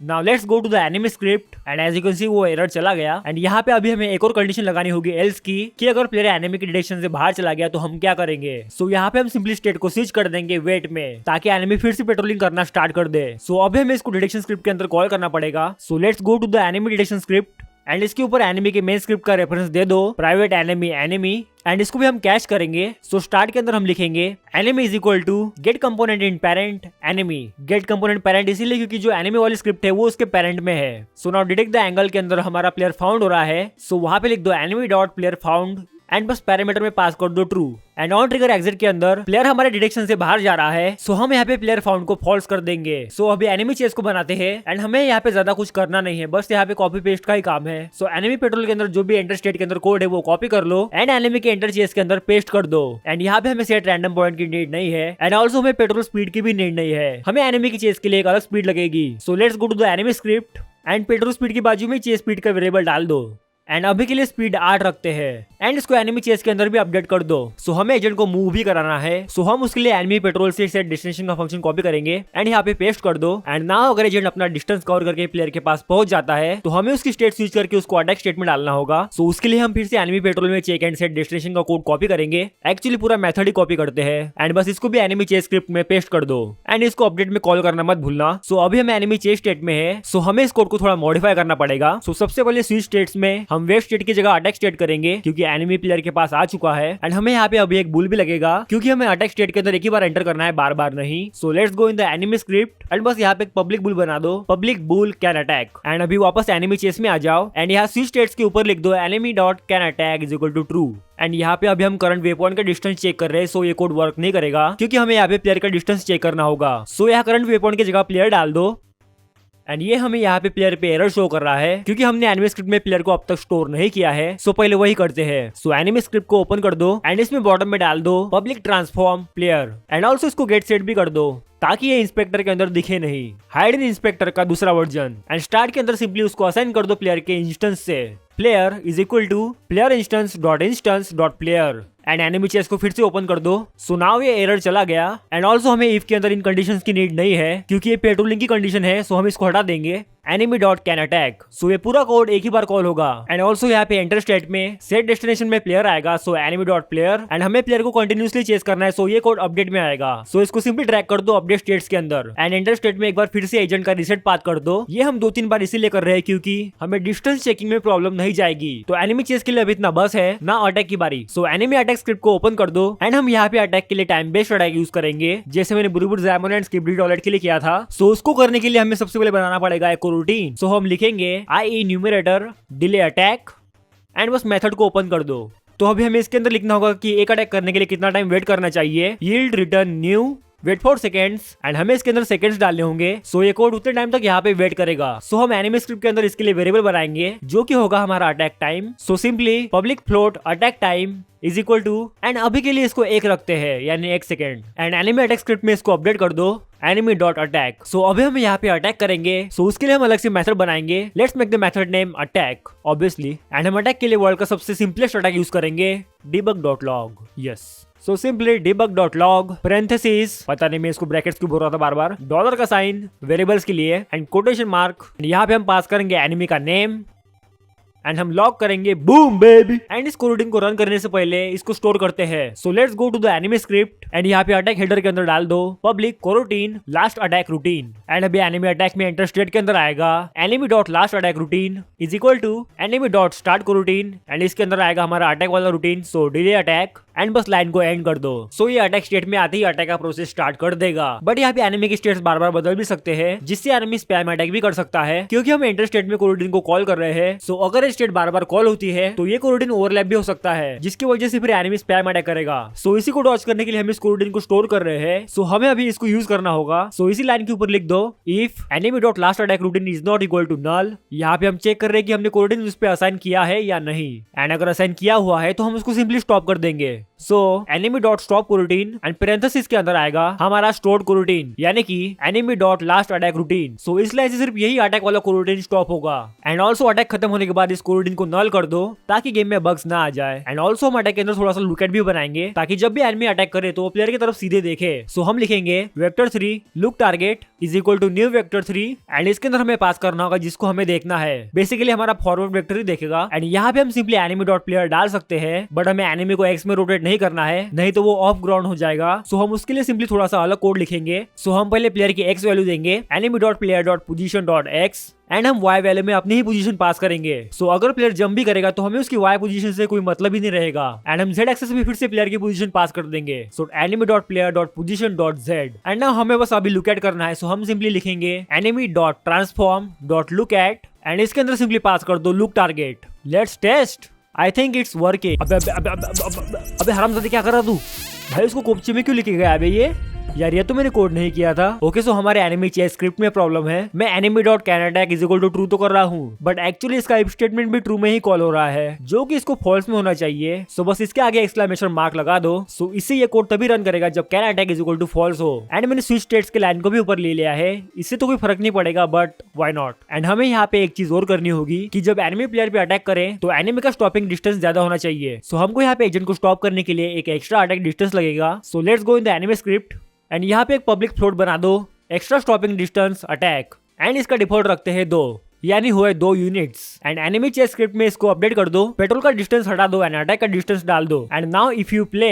Now let's go to the enemy script, and as you can see वो एरर चला गया। एंड यहाँ पे अभी हमें एक और कंडीशन लगानी होगी एल्स की, कि अगर प्लेयर एनिमी के डिटेक्शन से बाहर चला गया तो हम क्या करेंगे। सो यहाँ पे हम सिंपली स्टेट को स्विच कर देंगे वेट में, ताकि एनिमी फिर से पेट्रोलिंग करना स्टार्ट कर दे। सो अभी हमें इसको डिटेक्शन स्क्रिप्ट के अंदर कॉल करना पड़ेगा। So let's go to the enemy detection script, and इसके ऊपर एनिमी के मेन स्क्रिप्ट का रेफरेंस दे दो प्राइवेट एनिमी, एंड इसको भी हम कैश करेंगे। सो स्टार्ट के अंदर हम लिखेंगे enemy is equal to get component in parent enemy. Get component parent इसीलिए क्योंकि जो एनिमी वाली स्क्रिप्ट है वो उसके पेरेंट में है। So now detect the angle के अंदर हमारा प्लेयर फाउंड हो रहा है। सो वहां पे लिख दो enemy dot player found, and बस पैरामीटर में पास कर दो true. And on trigger exit के अंदर प्लेयर हमारे डिटेक्शन से बाहर जा रहा है, सो हम यहाँ पे प्लेयर फाउंड को फॉल्स कर देंगे। सो अभी एनिमी चेस को बनाते हैं एंड हमें यहाँ पे ज्यादा कुछ करना नहीं है, बस यहाँ पे कॉपी पेस्ट का ही काम है। सो एनिमी पेट्रोल के अंदर जो भी एंटर स्टेट के अंदर कोड है वो कॉपी कर लो एंड एनिमी के एंटर चेस के अंदर पेस्ट कर दो। एंड यहाँ पे हमें सेट रैंडम पॉइंट की नीड नहीं है एंड ऑल्सो हमें पेट्रोल स्पीड की भी नीड नहीं है, हमें एनिमी की चेस के लिए एक अलग स्पीड लगेगी। So let's go to the enemy script and patrol speed की बाजू में चेस स्पीड का वेरिएबल डाल दो एंड अभी के लिए स्पीड 8 रखते हैं एंड इसको एनिमी चेस के अंदर भी अपडेट कर दो। सो हमें एजेंट को मूव भी कराना है, सो हम उसके लिए एनिमी पेट्रोल से सेट डेस्टिनेशन का फंक्शन कॉपी करेंगे एंड यहाँ पे पेस्ट कर दो। एंड नाउ अगर एजेंट अपना डिस्टेंस कवर करके प्लेयर के पास पहुंच जाता है तो हमें उसकी स्टेट स्विच करके उसको अटैक स्टेट में डालना होगा। सो उसके लिए हम फिर से एनिमी पेट्रोल में चेक एंड सेट डेस्टिनेशन का कोड कॉपी करेंगे, एक्चुअली पूरा मेथड ही कॉपी करते हैं एंड बस इसको भी एनिमी चेस स्क्रिप्ट में पेस्ट कर दो एंड इसको अपडेट में कॉल करना मत भूलना। सो अभी हम एनिमी चेस स्टेट में है, सो हमें इस कोड को थोड़ा मॉडिफाई करना पड़ेगा। सो सबसे पहले स्विच स्टेट्स में हम वेव स्टेट की जगह अटैक स्टेट करेंगे क्योंकि एनिमी प्लेयर के पास आ चुका है एंड हमें यहाँ पे अभी एक बुल भी लगेगा क्योंकि हमें अटैक स्टेट के अंदर एक ही बार एंटर करना है, बार बार नहीं। सो let's go in the enemy script and बस यहाँ पे एक पब्लिक बुल बना दो, public bull can attack and अभी वापस एनिमी चेस में आ जाओ एंड यहाँ स्विच स्टेट्स के ऊपर लिख दो enemy dot can attack is equal to true. And यहाँ पे अभी हम करंट वे पॉइंट का डिस्टेंस चेक कर रहे हैं, सो ये कोड वर्क नहीं करेगा क्योंकि हमें यहाँ पे प्लेयर का डिस्टेंस चेक करना होगा। सो यहाँ करंट वे पॉइंट की जगह प्लेयर डाल दो एंड ये हमें यहाँ पे प्लेयर पे एरर शो कर रहा है क्योंकि हमने एनिमी स्क्रिप्ट में प्लेयर को अब तक स्टोर नहीं किया है। सो पहले वही करते हैं। सो एनिमी स्क्रिप्ट को ओपन कर दो एंड इसमें बॉटम में डाल दो public transform player and also इसको गेट सेट भी कर दो ताकि ये इंस्पेक्टर के अंदर दिखे नहीं, हाइड इन इंस्पेक्टर का दूसरा वर्जन। एंड स्टार्ट के अंदर सिंपली उसको असाइन कर दो प्लेयर के इंस्टेंस से, player is equal to player instance dot player and enemy chase को फिर से ओपन कर दो। सो नाउ ये एरर चला गया एंड ऑल्सो हमें इफ के अंदर इन कंडीशंस की नीड नहीं है क्योंकि ये पेट्रोलिंग की कंडीशन है, सो हम इसको हटा देंगे। एनिमी डॉट कैन अटैक, सो ये पूरा कोड एक ही बार कॉल होगा एंड ऑल्सो यहाँ पे एंटर स्टेट में सेट डेस्टिनेशन में प्लेयर आएगा, सो एनिमी डॉट प्लेयर एंड हमें प्लेयर को कंटिन्यूसली चेस करना है, सो ये कोड अपडेट में आएगा। सो इसको सिंपली ड्रैग कर दो अपडेट स्टेट्स के अंदर एंड एंटर स्टेट में एक बार फिर से एजेंट का रिसेट पाथ कर दो। ये हम 2-3 बार इसीलिए कर रहे हैं क्योंकि हमें डिस्टेंस चेकिंग में प्रॉब्लम नहीं जाएगी। तो एनिमी चेस के लिए अभी इतना बस है ना अटैक की बारी। सो एनिमी अटैक स्क्रिप्ट को ओपन कर दो एंड हम यहाँ पे अटैक के लिए टाइम बेस्ड अटैक यूज करेंगे जैसे मैंने बुरुबुर ज़ैमोन एंड स्किब्डी टॉयलेट के लिए किया था। सो उसको करने के लिए हमें सबसे पहले बनाना पड़ेगा एक रूटीन। सो हम लिखेंगे IEnumerator delay attack and बस मेथड को ओपन कर दो। तो अभी हमें इसके अंदर लिखना होगा कि एक अटैक करने के लिए कितना टाइम वेट करना चाहिए, yield return new wait for seconds and हमें इसके अंदर सेकेंड्स डालने होंगे। सो ये कोड उतने टाइम तक यहाँ पे वेट करेगा। सो हम एनिमी स्क्रिप्ट के अंदर इसके लिए वेरिएबल बनाएंगे जो कि होगा हमारा attack time. So simply public float attack time is equal to and अभी के लिए इसको 1 रखते हैं यानी 1 second and enemy attack script में इसको अपडेट कर दो एनिमी डॉट अटैक। सो अभी हम यहाँ पे अटैक करेंगे, सो उसके लिए हम अलग से मेथड बनाएंगे। Let's make the method name attack obviously and हम अटैक के लिए वर्ल्ड का सबसे सिंपलेस्ट अटैक यूज करेंगे debug.log। Yes, so simply debug.log parenthesis, पता नहीं मैं इसको ब्रैकेट्स क्यों बोल रहा था बार बार, डॉलर का साइन वेरिएबल्स के लिए एंड कोटेशन मार्क। यहाँ पे हम पास करेंगे एनिमी का नेम एंड हम लॉग करेंगे बूम बेबी एंड इस कोरोटीन को रन करने से पहले इसको स्टोर करते हैं। So let's go to the enemy script and यहाँ पे अटैक हेडर के अंदर डाल दो public coroutine last attack routine and अभी एनिमी अटैक में एंटर स्टेट के अंदर आएगा enemy dot last attack routine is equal to enemy dot start coroutine and इसके अंदर आएगा हमारा अटैक वाला routine. So delay attack and बस लाइन को एंड कर दो। सो ये अटैक स्टेट में आते ही अटैक का प्रोसेस स्टार्ट कर देगा, बट यहाँ पे एनिमी की स्टेट्स बार बार बदल भी सकते हैं जिससे एनिमी स्पैम अटैक भी कर सकता है क्योंकि हम एंटर स्टेट में कोरोटीन को कॉल कर रहे हैं। सो अगर ये स्टेट बार बार कॉल होती है तो ये कोरोटीन ओवरलैप भी हो सकता है जिसकी वजह से फिर एनिमी स्पैम अटैक करेगा। सो इसी को डॉज करने के लिए हम इस कोरोटीन को स्टोर कर रहे हैं। सो हमें अभी इसको यूज करना होगा। सो इसी लाइन के ऊपर लिख दो if enemy dot last attack routine is not equal to null. यहाँ पे हम चेक कर रहे हैं कि हमने कोरोटीन उस पर असाइन किया है या नहीं एंड अगर असाइन किया हुआ है तो हम उसको सिंपली स्टॉप कर देंगे। So enemy dot stop coroutine and parenthesis के अंदर आएगा हमारा स्टोर्ड कोरोटीन यानी कि enemy dot last attack routine. So इस लाइन से सिर्फ यही अटैक वाला कोरोटीन स्टॉप होगा एंड ऑल्सो अटैक खत्म होने के बाद इस कोरोटीन को नल कर दो ताकि गेम में बग्स ना आ जाए एंड ऑल्सो हम अटैक के अंदर थोड़ा सा लुकएट भी बनाएंगे ताकि जब भी एनिमी अटैक करे तो प्लेयर की तरफ सीधे देखे। सो हम लिखेंगे vector 3 look target is equal to new vector 3 and इसके अंदर हमें पास करना होगा जिसको हमें देखना है। बेसिकली हमारा फॉरवर्ड वेक्टर ही देखेगा एंड यहाँ पे हम सिंपली एनिमी डॉट प्लेयर डाल सकते हैं बट हमें एनिमी को एक्स में रोटेट नहीं करना है, नहीं तो वो ऑफ ग्राउंड हो जाएगा। सो हम उसके लिए सिंपली थोड़ा सा अलग कोड लिखेंगे। सो हम पहले प्लेयर की एक्स वैल्यू देंगे enemy dot player dot position dot X and हम y वैल्यू में अपनी ही पोजीशन पास करेंगे। सो अगर प्लेयर जंप भी करेगा तो हमें उसकी y पोजीशन से कोई मतलब ही नहीं रहेगा एंड हम z एक्सेस में फिर से प्लेयर की पोजीशन पास कर देंगे। So enemy dot player dot position dot Z and now हमें बस अभी लुक एट करना है। सो हम सिंपली लिखेंगे enemy dot transform dot look at and इसके अंदर सिंपली पास कर दो look target. Let's test. I think it's working. अबे हरामजादे क्या कर रहा तू भाई, उसको कोपचे में क्यों लिखे गया अबे ये? यार ये तो मैंने कोड नहीं किया था। ओके सो हमारे एनिमी चेस स्क्रिप्ट में प्रॉब्लम है। मैं enemy.canAttack is equal to true तो कर रहा हूँ, बट एक्चुअली इसका इफ स्टेटमेंट भी ट्रू में ही कॉल हो रहा है, जो कि इसको फॉल्स में होना चाहिए। सो बस इसके आगे एक्सक्लेमेशन मार्क लगा दो। सो इससे ये कोड तभी रन करेगा जब canAttack is equal to false हो। एंड मैंने स्विच स्टेट्स के लाइन को भी ऊपर ले लिया है, इससे तो कोई फर्क नहीं पड़ेगा, बट व्हाई नॉट। एंड हमें यहाँ पे एक चीज और करनी होगी कि जब एनिमी प्लेयर पे अटैक करें तो एनिमी का स्टॉपिंग डिस्टेंस ज्यादा होना चाहिए। सो हमको यहाँ पे एजेंट को स्टॉप करने के लिए एक एक्स्ट्रा अटैक डिस्टेंस लगेगा। So let's go in the enemy script and यहाँ पे एक पब्लिक फ्लोट बना दो, extra stopping distance attack, and इसका डिफॉल्ट रखते हैं 2, यानी हुए 2 units. And enemy chase script में इसको अपडेट कर दो, पेट्रोल का डिस्टेंस हटा दो एंड अटैक का डिस्टेंस डाल दो। And now if you play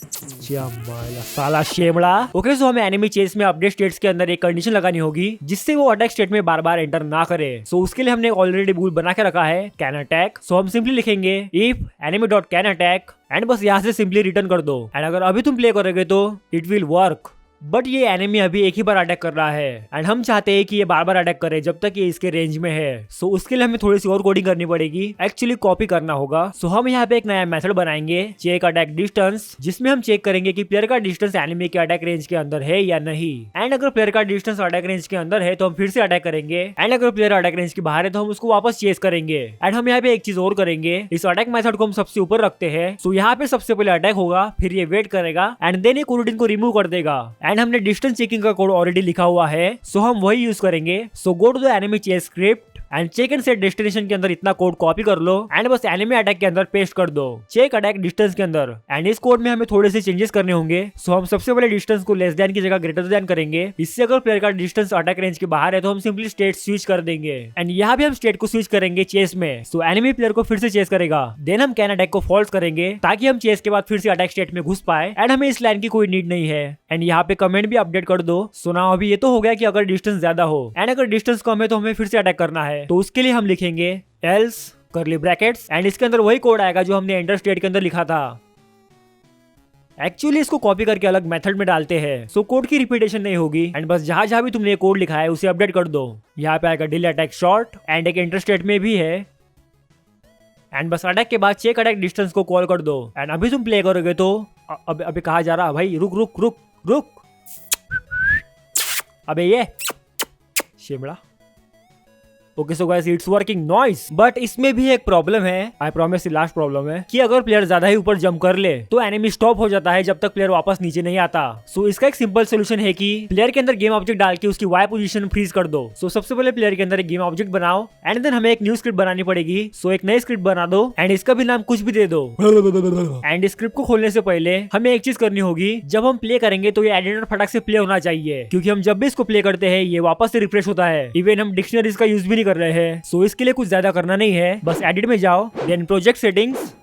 साला शेमड़ा। ओके सो हमें एनिमी चेस में अपडेट स्टेट्स के अंदर एक कंडीशन लगानी होगी जिससे वो अटैक स्टेट में बार बार एंटर ना करे। सो उसके लिए हमने ऑलरेडी रूल बना के रखा है कैन अटैक। सो हम सिंपली लिखेंगे इफ enemy.canAttack एंड बस यहाँ से सिंपली रिटर्न कर दो। एंड अगर अभी तुम प्ले करोगे तो इट विल वर्क, बट ये एनिमी अभी एक ही बार अटैक कर रहा है एंड हम चाहते हैं कि ये बार बार अटैक करे जब तक ये इसके रेंज में है। सो उसके लिए हमें थोड़ी सी और कोडिंग करनी पड़ेगी, एक्चुअली कॉपी करना होगा। सो हम यहाँ पे एक नया मेथड बनाएंगे चेक अटैक डिस्टेंस, जिसमें हम चेक करेंगे कि प्लेयर का डिस्टेंस एनिमी के अटैक रेंज के अंदर है या नहीं। एंड अगर प्लेयर का डिस्टेंस अटैक रेंज के अंदर है तो हम फिर से अटैक करेंगे, एंड अगर प्लेयर अटैक रेंज के बाहर है तो हम उसको वापस चेस करेंगे। एंड हम यहाँ पे एक चीज और करेंगे, इस अटैक मेथड को हम सबसे ऊपर रखते हैं। सो यहाँ पे सबसे पहले अटैक होगा, फिर ये वेट करेगा एंड देन ये कोरोटिन को रिमूव कर देगा। एंड हमने डिस्टेंस का कोड ऑलरेडी लिखा हुआ है, सो हम वही यूज करेंगे। So go to the enemy chase script and check and set destination के अंदर इतना कोड कॉपी कर लो एंड बस एनिमी अटैक के अंदर पेस्ट कर दो, चेक अटैक डिस्टेंस के अंदर। एंड इस कोड में हमें थोड़े से चेंजेस करने होंगे। सो हम सबसे पहले डिस्टेंस को लेस देन की जगह ग्रेटर देन करेंगे। इससे अगर प्लेयर का डिस्टेंस अटैक रेंज के बाहर है तो हम सिंपली स्टेट स्विच कर देंगे। एंड यहाँ भी हम स्टेट को स्विच करेंगे चेस में। सो एनिमी प्लेयर को फिर से चेस करेगा, देन हम कैन अटैक को फॉल्स करेंगे ताकि हम चेस के बाद फिर से अटैक स्टेट में घुस पाए। एंड हमें इस लाइन की कोई नीड नहीं है। एंड यहाँ पे कमेंट भी अपडेट कर दो। सो ना अभी ये तो हो गया कि अगर डिस्टेंस ज्यादा हो एंड अगर डिस्टेंस कम है तो हमें फिर से अटैक करना है। तो उसके लिए हम लिखेंगे एल्स कर्ली ब्रैकेट्स एंड इसके अंदर वही कोड आएगा जो हमने एंटर स्टेट के अंदर लिखा था। एक्चुअली इसको कॉपी करके अलग मेथड में डालते हैं, सो कोड की रिपीटेशन नहीं होगी। एंड बस जहां जहां भी तुमने कोड लिखा है उसे अपडेट कर दो। यहाँ पे आएगा डिले अटैक शॉर्ट एंड एक एंटर स्टेट में भी है। एंड बस अटैक के बाद चेक अटैक डिस्टेंस को कॉल कर दो। एंड अभी तुम प्ले करोगे तो अभी कहा जा रहा भाई, रुक रुक रुक रुक, अबे ये Shimla. Okay so guys it's working noise, but इसमें भी एक प्रॉब्लम है। आई प्रॉमिस लास्ट प्रॉब्लम है कि अगर प्लेयर ज्यादा ही ऊपर जंप कर ले तो एनिमी स्टॉप हो जाता है जब तक प्लेयर वापस नीचे नहीं आता। सो इसका एक सिंपल सोल्यूशन है कि प्लेयर के अंदर गेम ऑब्जेक्ट डाल के उसकी वाई पोजीशन फ्रीज कर दो। सो सबसे पहले प्लेयर के अंदर एक गेम ऑब्जेक्ट बनाओ एंड देन हमें एक न्यू स्क्रिप्ट बनानी पड़ेगी। सो एक नई स्क्रिप्ट बना दो एंड इसका भी नाम कुछ भी दे दो। एंड स्क्रिप्ट को खोलने से पहले हमें एक चीज करनी होगी, जब हम प्ले करेंगे तो ये एडिटर फटाक से प्ले होना चाहिए, क्योंकि हम जब भी इसको प्ले करते हैं ये वापस से रिफ्रेश होता है। इवन हम डिक्शनरीज का यूज भी नहीं कर रहे हैं। सो इसके लिए कुछ ज्यादा करना नहीं है, बस एडिट में जाओ, देन प्रोजेक्ट सेटिंग्स,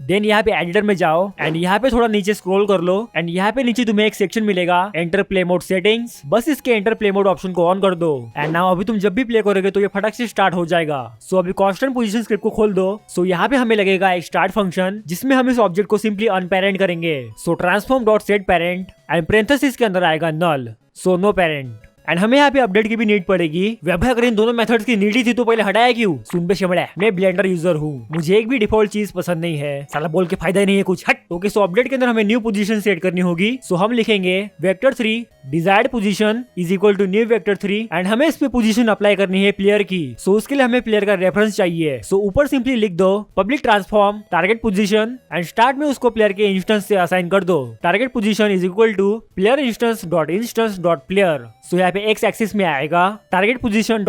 देन यहाँ पे एडिटर में जाओ एंड यहाँ पे थोड़ा नीचे स्क्रॉल कर लो एंड यहाँ पे नीचे तुम्हें एक सेक्शन मिलेगा एंटर प्ले मोड सेटिंग्स। बस इसके एंटर प्ले मोड ऑप्शन को ऑन कर दो एंड नाउ अभी तुम जब भी प्ले करोगे तो ये फटाक से स्टार्ट हो जाएगा। सो अभी कांस्टेंट पोजीशन स्क्रिप्ट को खोल दो। सो यहाँ पे हमें लगेगा एक स्टार्ट फंक्शन जिसमें हम इस ऑब्जेक्ट को सिंपली अनपेरेंट करेंगे। So transform dot set parent and parenthesis के अंदर आएगा null, so no parent. And हमें यहाँ पे अपडेट की भी नीड पड़ेगी। वैसे अगर इन दोनों मेथड्स की नीड ही थी तो पहले हटाया क्यों? सुन बे शिमड़ा, मैं ब्लेंडर यूजर हूँ, मुझे एक भी डिफॉल्ट चीज पसंद नहीं है। साला बोल के फायदा ही नहीं है कुछ, हट। ओके सो अपडेट के अंदर हमें न्यू पोजीशन सेट करनी होगी। सो हम लिखेंगे vector 3 desired position is equal to new vector 3 and हमें इस पे पोजीशन अप्लाई करनी है प्लेयर की। सो उसके लिए हमें प्लेयर का रेफरेंस चाहिए। सो ऊपर सिंपली लिख दो public transform target position and start में उसको प्लेयर के इंस्टेंस से असाइन कर दो। Target position is equal to player instance dot instance dot player. So यहाँ पे एक्स एक्सिस में आएगा target position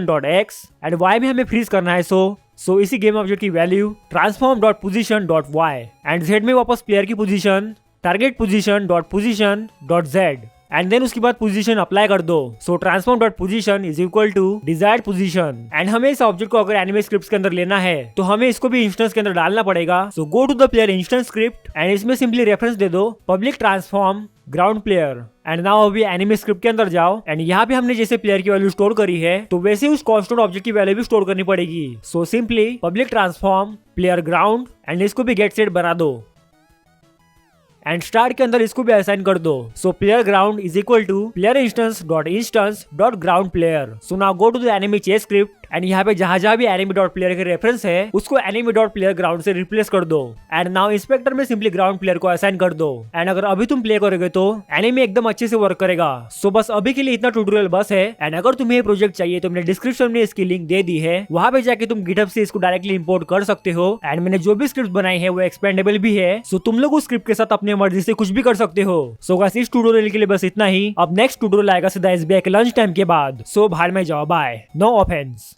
dot X and Y में हमें फ्रीज करना है। सो इसी गेम ऑब्जेक्ट की value transform dot position dot Y and Z में वापस प्लेयर की position target position dot Z and then उसके बाद पोजीशन अप्लाई कर दो। So transform dot position is equal to desired position and हमें इस ऑब्जेक्ट को अगर एनिमे स्क्रिप्ट के अंदर लेना है तो हमें इसको भी इंस्टेंस के अंदर डालना पड़ेगा। So go to the player instance script and इसमें सिंपली रेफरेंस दे दो public transform ground player and now अभी एनिमे स्क्रिप्ट के अंदर जाओ एंड यहाँ पे हमने जैसे प्लेयर की वैल्यू स्टोर करी है तो वैसे उस कांस्टेंट ऑब्जेक्ट की वैल्यू भी स्टोर करनी पड़ेगी। सो simply public transform player ground and इसको भी गेट सेट बना दो एंड स्टार्ट के अंदर इसको भी असाइन कर दो। So player ground is equal to player instance dot ground player. So now go to the enemy chase script and यहाँ पे जहाँ भी एनिमी डॉट प्लेयर के रेफरेंस है उसको एनिमी डॉट प्लेयर ग्राउंड से रिप्लेस कर दो। एंड नाउ इंस्पेक्टर में सिंपली ग्राउंड प्लेयर को असाइन कर दो। एंड अगर अभी तुम प्ले करोगे तो एनिमी एकदम अच्छे से वर्क करेगा। सो बस अभी के लिए इतना ट्यूटोरियल बस है। एंड अगर तुम्हें ये प्रोजेक्ट चाहिए तो मैंने डिस्क्रिप्शन में इसकी लिंक दे दी है, वहां पे जाके तुम गिटहब से इसको डायरेक्टली इंपोर्ट कर सकते हो। एंड मैंने जो भी स्क्रिप्ट बनाई है वो एक्सपेंडेबल भी है, सो तुम लोग उस स्क्रिप्ट के साथ अपनी मर्जी से कुछ भी कर सकते हो। सो गाइस इस ट्यूटोरियल के लिए बस इतना ही। अब नेक्स्ट ट्यूटोरियल आएगा सीधा SBI के लंच टाइम के बाद। सो बाहर में जाओ, बाय, नो ऑफेंस।